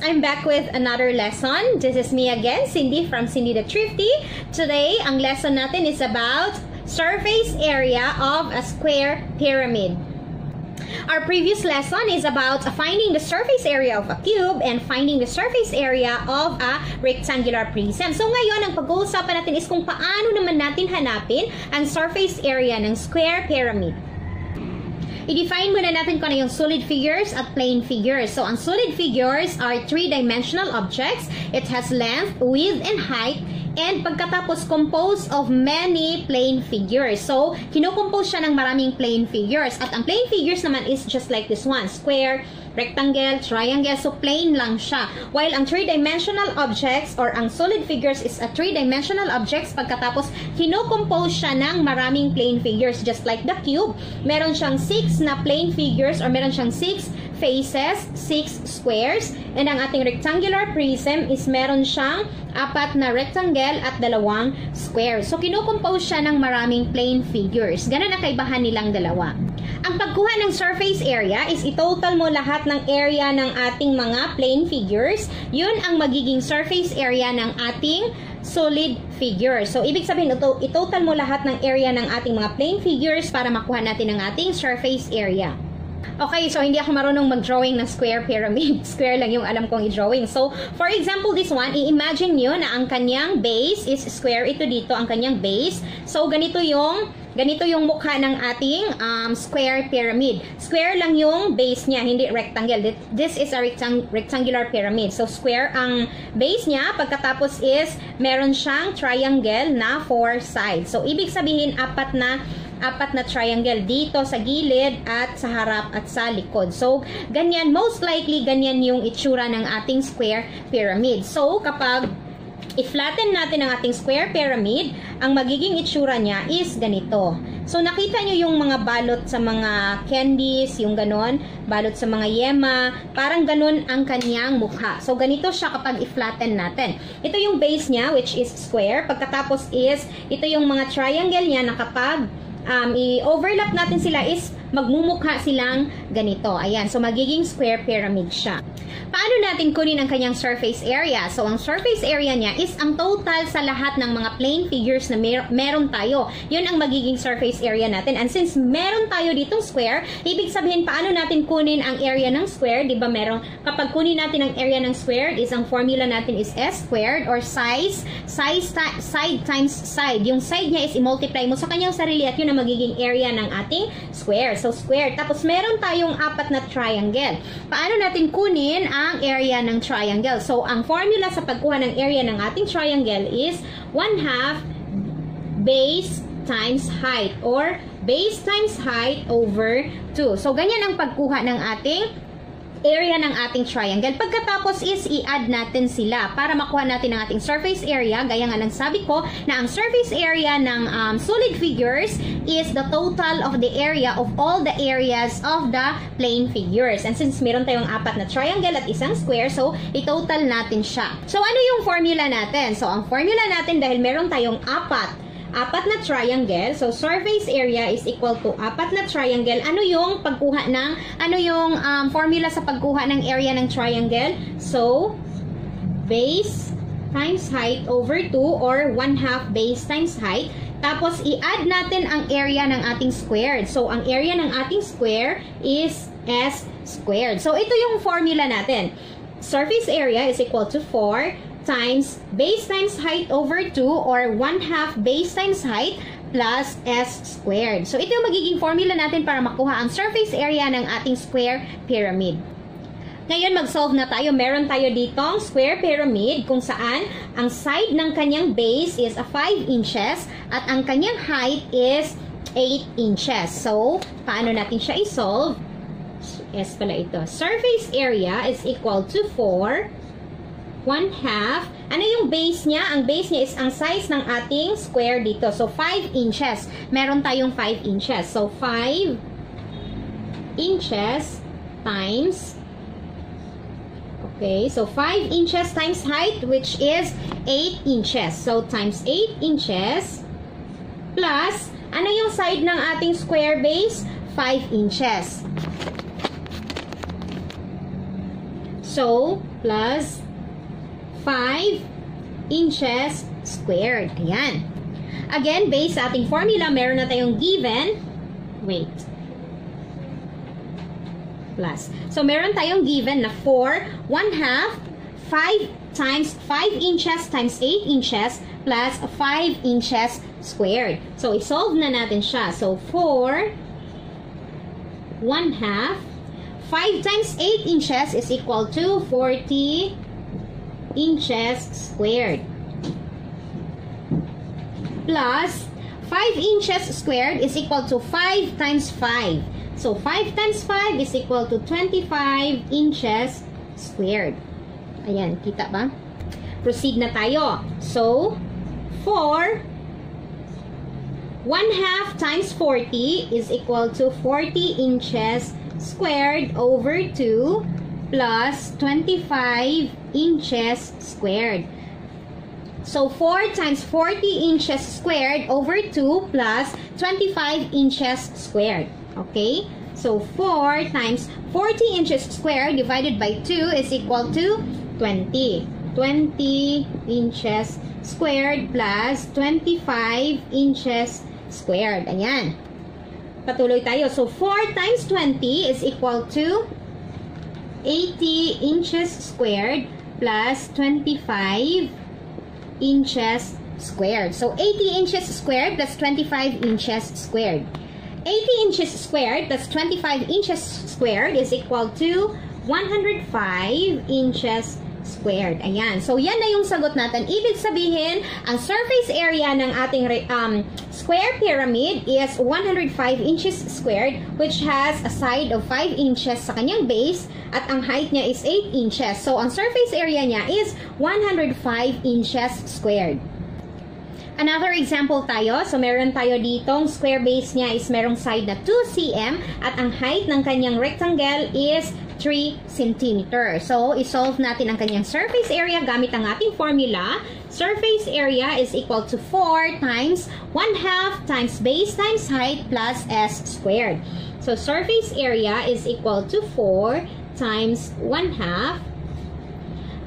I'm back with another lesson. This is me again, Cindy from Cindy the Thrifty. Today, ang lesson natin is about surface area of a square pyramid. Our previous lesson is about finding the surface area of a cube and finding the surface area of a rectangular prism. So ngayon, ang pag-uusapan natin is kung paano naman natin hanapin ang surface area ng square pyramid. I-define muna natin kung ano yung solid figures at plane figures. So, ang solid figures are three-dimensional objects. It has length, width, and height. And pagkatapos, composed of many plane figures. So, kinukompose siya ng maraming plane figures. At ang plane figures naman is just like this one. Square, rectangle, triangle. So, plane lang siya. While ang three-dimensional objects or ang solid figures is a three-dimensional objects. Pagkatapos, kinukompose siya ng maraming plane figures. Just like the cube. Meron siyang 6 na plane figures or meron siyang 6 faces, 6 squares. And ang ating rectangular prism is meron siyang 4 na rectangle at 2 square. So, kinukompose siya ng maraming plane figures. Ganun ang kaibahan nilang dalawa. Ang pagkuha ng surface area is itotal mo lahat ng area ng ating mga plane figures. Yun ang magiging surface area ng ating solid figure. So, ibig sabihin, itotal mo lahat ng area ng ating mga plane figures para makuha natin ang ating surface area. Okay, so hindi ako marunong mag-drawing ng square pyramid. Square lang yung alam kong i-drawing. So, for example, this one, i-imagine nyo na ang kanyang base is square. Ito dito, ang kanyang base. So, ganito yung mukha ng ating square pyramid. Square lang yung base niya, hindi rectangle. This is a rectangular pyramid. So, square ang base niya. Pagkatapos is, meron siyang triangle na 4 sides. So, ibig sabihin, apat na triangle dito sa gilid at sa harap at sa likod. So, ganyan, most likely, ganyan yung itsura ng ating square pyramid. So, kapag i-flatten natin ang ating square pyramid, ang magiging itsura niya is ganito. So, nakita nyo yung mga balot sa mga candies, yung ganon, balot sa mga yema, parang ganon ang kanyang mukha. So, ganito siya kapag i-flatten natin. Ito yung base niya, which is square. Pagkatapos is, ito yung mga triangle niya na kapag i-overlap natin sila is magmumukha silang ganito. Ayan. So, magiging square pyramid siya. Paano natin kunin ang kanyang surface area? So, ang surface area niya is ang total sa lahat ng mga plane figures na meron tayo. Yun ang magiging surface area natin. And since meron tayo ditong square, ibig sabihin paano natin kunin ang area ng square? Diba kapag kunin natin ang area ng square, is ang formula natin is S squared or side times side. Yung side niya is i-multiply mo sa kanyang sarili at yun ang magiging area ng ating square. So, square. Tapos, meron tayong 4 na triangle. Paano natin kunin ang area ng triangle? So, ang formula sa pagkuha ng area ng ating triangle is 1/2 base times height or base times height over 2. So, ganyan ang pagkuha ng ating area ng ating triangle. Pagkatapos is i-add natin sila para makuha natin ang ating surface area. Gaya nga ng sabi ko na ang surface area ng solid figures is the total of the area of all the areas of the plane figures. And since meron tayong 4 na triangle at isang square, so i-total natin siya. So ano yung formula natin? So ang formula natin dahil meron tayong 4 na triangle. So, surface area is equal to 4 na triangle. Ano yung pagkuha ng, formula sa pagkuha ng area ng triangle? So, base times height over 2 or 1/2 base times height. Tapos, i-add natin ang area ng ating squared. So, ang area ng ating square is S squared. So, ito yung formula natin. Surface area is equal to 4 times base times height over 2 or 1/2 base times height plus S squared. So, ito yung magiging formula natin para makuha ang surface area ng ating square pyramid. Ngayon, mag-solve na tayo. Meron tayo ditong square pyramid kung saan ang side ng kanyang base is 5 inches at ang kanyang height is 8 inches. So, paano natin siya i-solve? S pala ito. Surface area is equal to 4 1/2. Ano yung base niya? Ang base niya is ang size ng ating square dito. So, 5 inches. Meron tayong 5 inches. So, 5 inches times, okay, so 5 inches times height, which is 8 inches. So, times 8 inches plus, ano yung side ng ating square base? 5 inches. So, plus 5 inches squared. Ayan. Again, based sa ating formula, meron na tayong given. Wait. Plus. So, meron tayong given na 4, 1/2, 5 times 5 inches times 8 inches plus 5 inches squared. So, isolve na natin siya. So, 4, 1/2, 5 times 8 inches is equal to 40 inches squared. Plus, 5 inches squared is equal to 5 times 5. So, 5 times 5 is equal to 25 inches squared. Ayan, kita ba? Proceed na tayo. So, 4, 1/2 times 40 is equal to 40 inches squared over 2 plus 25 inches squared. So, 4 times 40 inches squared over 2 plus 25 inches squared. Okay? So, 4 times 40 inches squared divided by 2 is equal to 20. 20 inches squared plus 25 inches squared. Ayan. Patuloy tayo. So, 4 times 20 is equal to 80 inches squared plus 25 inches squared. So, 80 inches squared plus 25 inches squared. 80 inches squared plus 25 inches squared is equal to 105 inches squared. Ayan. So, yan na yung sagot natin. Ibig sabihin, ang surface area ng ating square pyramid is 105 inches squared, which has a side of 5 inches sa kanyang base, at ang height niya is 8 inches. So, ang surface area niya is 105 inches squared. Another example tayo. So, meron tayo ditong square base niya is merong side na 2 cm at ang height ng kanyang rectangle is 3 cm. So, isolve natin ang kanyang surface area gamit ang ating formula. Surface area is equal to 4 times 1/2 times base times height plus s squared. So, surface area is equal to 4 times 1/2.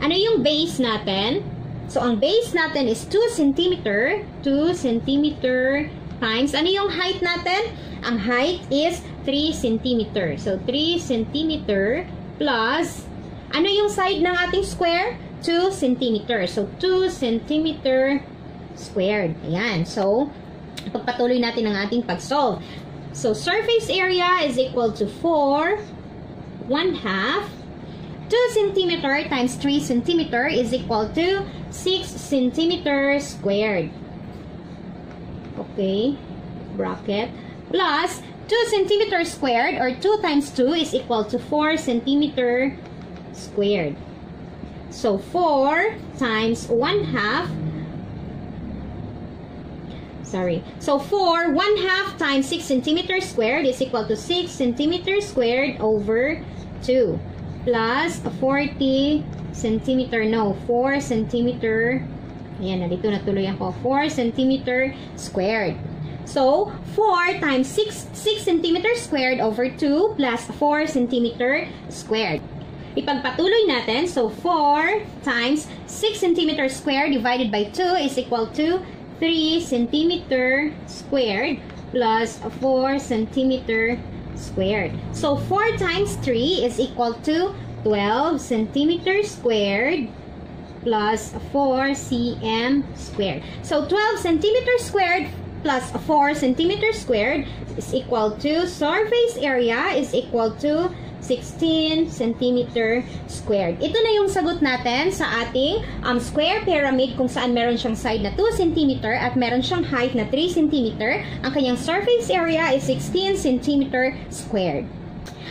Ano yung base natin? So, ang base natin is 2 cm. 2 cm times, ano yung height natin? Ang height is 3 cm. So, 3 cm plus, ano yung side ng ating square? 2 cm. So, 2 cm squared. Ayan. So, pagpatuloy natin ang ating pag-solve. So, surface area is equal to 4, 1/2. 2 cm times 3 cm is equal to 6 cm squared. Okay. Bracket. Plus, 2 cm squared or 2 times 2 is equal to 4 cm squared. So, 4 times 1/2. Sorry. So, 4, 1/2 times 6 cm squared is equal to 6 cm squared over 2. Plus 40 cm. No, 4 cm. Ayan, nandito natuloy ako. 4 cm squared. So, 4 times 6 cm squared over 2 plus 4 cm squared. Ipagpatuloy natin. So, 4 times 6 cm squared divided by 2 is equal to 3 cm squared plus 4 cm squared. So, 4 times 3 is equal to 12 cm squared plus 4 cm squared. So, 12 cm squared plus 4 cm squared is equal to surface area is equal to 16 cm squared. Ito na yung sagot natin sa ating square pyramid kung saan meron siyang side na 2 cm at meron siyang height na 3 cm. Ang kanyang surface area is 16 cm squared.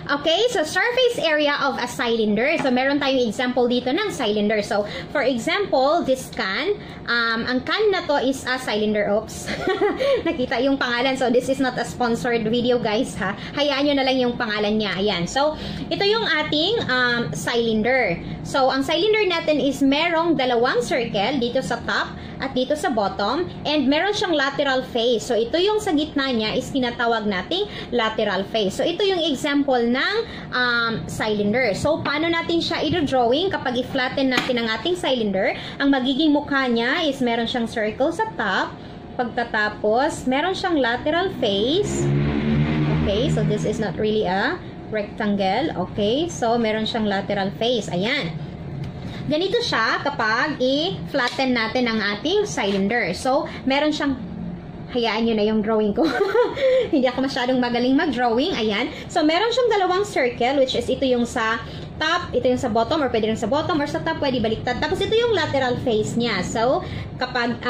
Okay, so surface area of a cylinder. So, meron tayong example dito ng cylinder. So, for example, this can. Ang can na to is a cylinder. Oops. Nakita yung pangalan. So, this is not a sponsored video, guys, ha. Hayaan nyo na lang yung pangalan niya. Ayan. So, ito yung ating cylinder. So, ang cylinder natin is merong dalawang circle dito sa top at dito sa bottom. And meron siyang lateral face. So, ito yung sa gitna niya is tinatawag nating lateral face. So, ito yung example ng cylinder. So, paano natin siya i-drawing kapag i-flatten natin ang ating cylinder? Ang magiging mukha niya is meron siyang circle sa top. Pagtatapos, meron siyang lateral face. Okay, so this is not really a rectangle. Okay, so meron siyang lateral face. Ayan. Ganito siya kapag i-flatten natin ang ating cylinder. So, meron siyang, hayaan nyo na yung drawing ko. Hindi ako masyadong magaling mag-drawing. Ayan. So, meron siyang dalawang circle, which is ito yung sa top, ito yung sa bottom, or pwede rin sa bottom, or sa top, pwede baliktad. Tapos, ito yung lateral face niya. So, kapag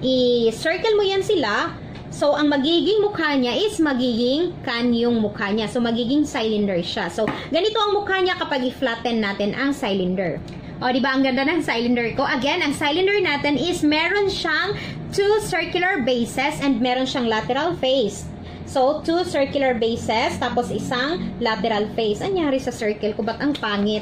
i-circle mo yan sila, so, ang magiging mukha niya is magiging can yung mukha niya. So, magiging cylinder siya. So, ganito ang mukha niya kapag i-flatten natin ang cylinder. O, diba ang ganda ng cylinder ko? Again, ang cylinder natin is meron siyang 2 circular bases and meron siyang lateral face. So, 2 circular bases, tapos isang lateral face. Anyari sa circle ko? Ba't ang pangit?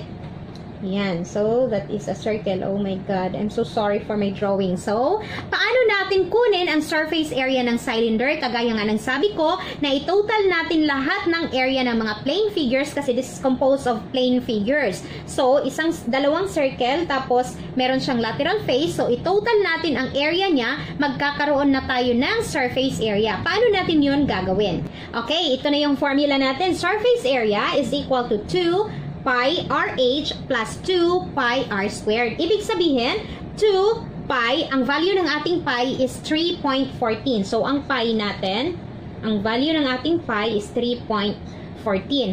Yan. So, that is a circle. Oh my God. I'm so sorry for my drawing. So, paano natin kunin ang surface area ng cylinder? Kagaya nga ng sabi ko, na i-total natin lahat ng area ng mga plane figures kasi this is composed of plane figures. So, dalawang circle, tapos meron siyang lateral face. So, i-total natin ang area niya, magkakaroon na tayo ng surface area. Paano natin yun gagawin? Okay, ito na yung formula natin. Surface area is equal to 2 pi RH plus 2 pi R squared. Ibig sabihin, 2 pi, ang value ng ating pi is 3.14. So, ang pi natin, ang value ng ating pi is 3.14.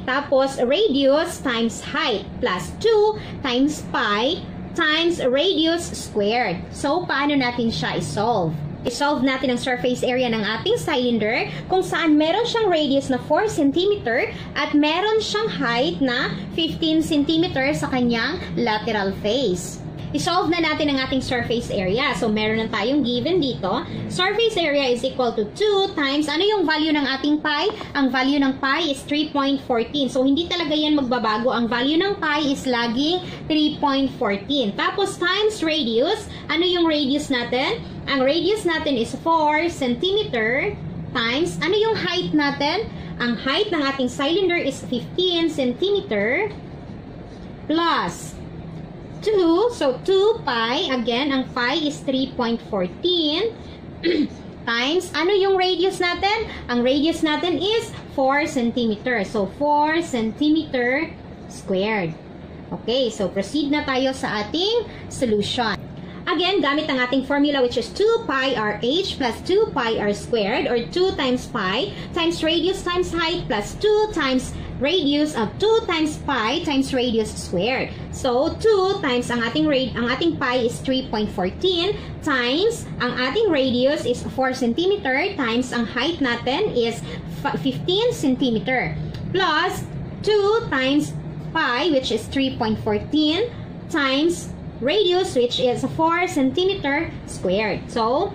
Tapos, radius times height plus 2 times pi times radius squared. So, paano natin siya i-solve? I-solve natin ang surface area ng ating cylinder kung saan meron siyang radius na 4 cm at meron siyang height na 15 cm sa kanyang lateral face. I-solve na natin ang ating surface area. So, meron na tayong given dito. Surface area is equal to 2 times, ano yung value ng ating pi? Ang value ng pi is 3.14. So, hindi talaga yan magbabago. Ang value ng pi is laging 3.14. Tapos, times radius. Ano yung radius natin? Ang radius natin is 4 cm times, ano yung height natin? Ang height ng ating cylinder is 15 cm plus 2. So, 2 pi. Again, ang pi is 3.14 times, ano yung radius natin? Ang radius natin is 4 cm. So, 4 cm squared. Okay, so proceed na tayo sa ating solution. Again, gamit ang ating formula which is 2 pi RH plus 2 pi R squared or 2 times pi times radius times height plus 2 times radius of 2 times pi times radius squared. So, 2 times ang ating pi is 3.14 times ang ating radius is 4 cm times ang height natin is 15 cm plus 2 times pi which is 3.14 times radius which is 4 cm squared. So,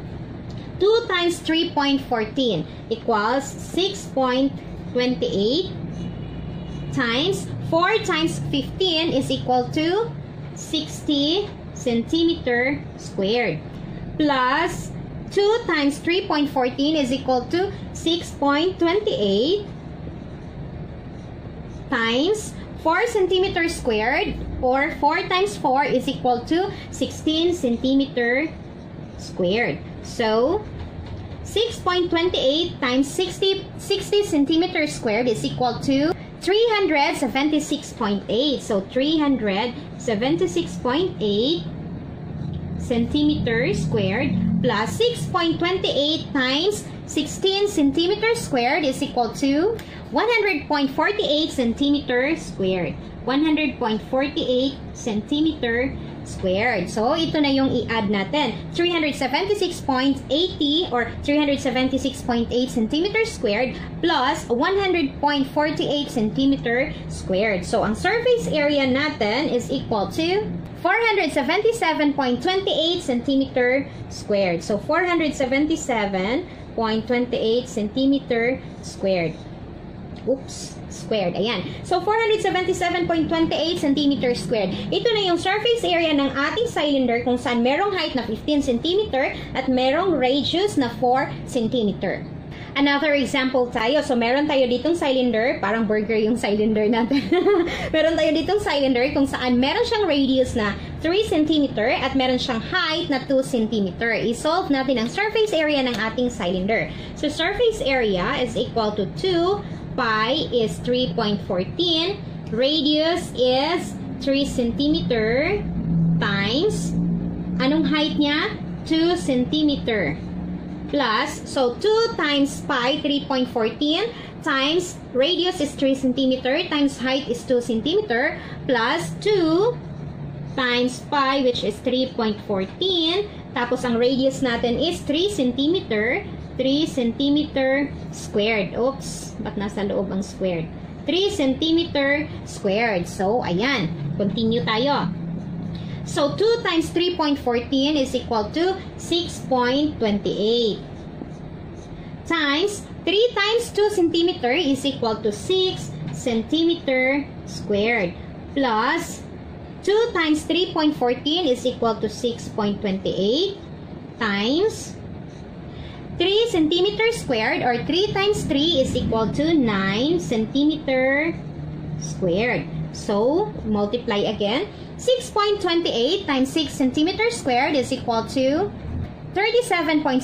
2 times 3.14 equals 6.28 times 4 times 15 is equal to 60 cm squared plus 2 times 3.14 is equal to 6.28 times 4 cm squared or 4 times 4 is equal to 16 cm squared. So, 6.28 times 60 cm squared is equal to 376.8. So, 376.8 cm squared plus 6.28 times 16 cm squared is equal to 100.48 cm squared. 100.48 cm squared. So, ito na yung i-add natin. 376.80 or 376.8 cm squared plus 100.48 cm squared. So, ang surface area natin is equal to 477.28 cm squared. So, 477.28 cm squared. Oops, squared. Ayan. So, 477.28 cm squared. Ito na yung surface area ng ating cylinder kung saan merong height na 15 cm at merong radius na 4 cm. Another example tayo. So, meron tayo ditong cylinder. Parang burger yung cylinder natin. Meron tayo ditong cylinder kung saan meron siyang radius na 3 cm at meron siyang height na 2 cm. I-solve natin ang surface area ng ating cylinder. So, surface area is equal to 2. Pi is 3.14. Radius is 3 cm times, anong height niya? 2 cm. Plus, so 2 times pi, 3.14, times radius is 3 cm, times height is 2 cm, plus 2 times pi, which is 3.14, tapos ang radius natin is 3 cm, 3 cm squared. Oops, ba't nasa loob ang squared? 3 cm squared. So, ayan. Continue tayo. So, 2 times 3.14 is equal to 6.28. Times 3 times 2 cm is equal to 6 cm squared. Plus 2 times 3.14 is equal to 6.28 times 3 cm squared, or 3 times 3 is equal to 9 cm squared. So, multiply again. 6.28 times 6 cm squared is equal to 37.68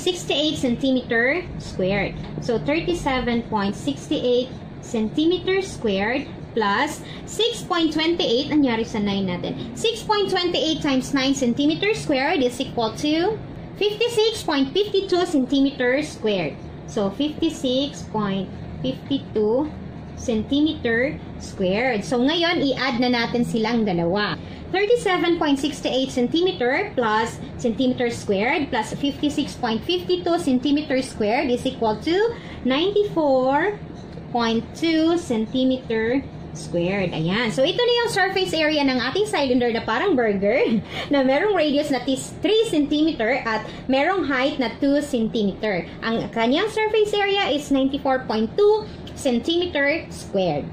cm squared. So, 37.68 cm squared plus 6.28, nangyari sa 9 natin. 6.28 times 9 cm squared is equal to 56.52 cm squared. So, 56.52 cm squared. So, ngayon, i-add na natin silang dalawa. 37.68 cm plus centimeter squared plus 56.52 cm squared is equal to 94.2 cm squared. Ayan. So, ito na yung surface area ng ating cylinder na parang burger na merong radius na 3 cm at merong height na 2 cm. Ang kanyang surface area is 94.2 cm squared.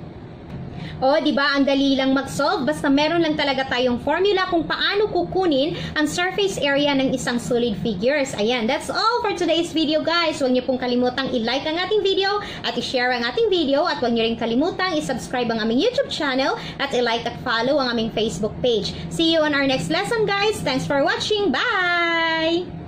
O, di ba, ang dali lang mag-solve basta meron lang talaga tayong formula kung paano kukunin ang surface area ng isang solid figures. Ayan, that's all for today's video, guys. Huwag niyo pong kalimutang i-like ang ating video at i-share ang ating video at huwag niyo rin kalimutang i-subscribe ang aming YouTube channel at i-like at follow ang aming Facebook page. See you on our next lesson, guys. Thanks for watching. Bye!